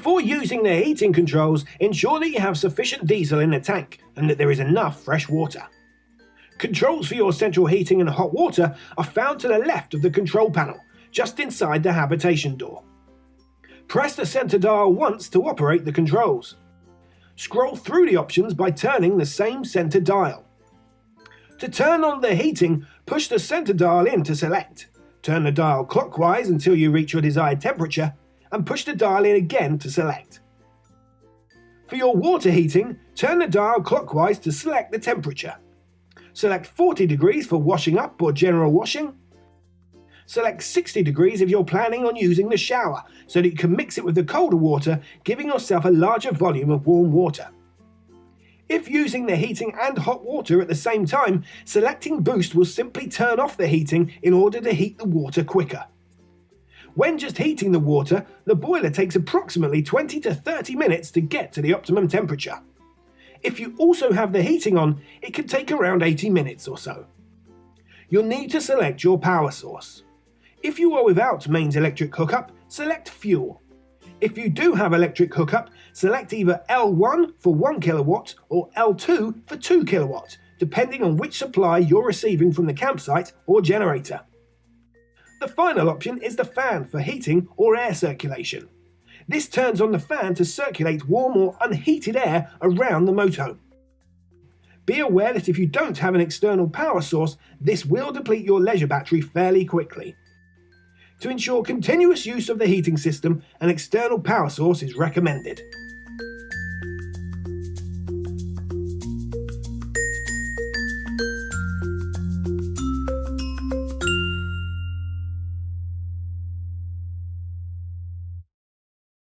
Before using the heating controls, ensure that you have sufficient diesel in the tank and that there is enough fresh water. Controls for your central heating and hot water are found to the left of the control panel, just inside the habitation door. Press the center dial once to operate the controls. Scroll through the options by turning the same center dial. To turn on the heating, push the center dial in to select. Turn the dial clockwise until you reach your desired temperature, and push the dial in again to select. For your water heating, turn the dial clockwise to select the temperature. Select 40 degrees for washing up or general washing. Select 60 degrees if you're planning on using the shower, so that you can mix it with the colder water, giving yourself a larger volume of warm water. If using the heating and hot water at the same time, selecting Boost will simply turn off the heating in order to heat the water quicker. When just heating the water, the boiler takes approximately 20 to 30 minutes to get to the optimum temperature. If you also have the heating on, it can take around 80 minutes or so. You'll need to select your power source. If you are without mains electric hookup, select fuel. If you do have electric hookup, select either L1 for 1 kilowatt or L2 for 2 kilowatt, depending on which supply you're receiving from the campsite or generator. The final option is the fan for heating or air circulation. This turns on the fan to circulate warm or unheated air around the motorhome. Be aware that if you don't have an external power source, this will deplete your leisure battery fairly quickly. To ensure continuous use of the heating system, an external power source is recommended.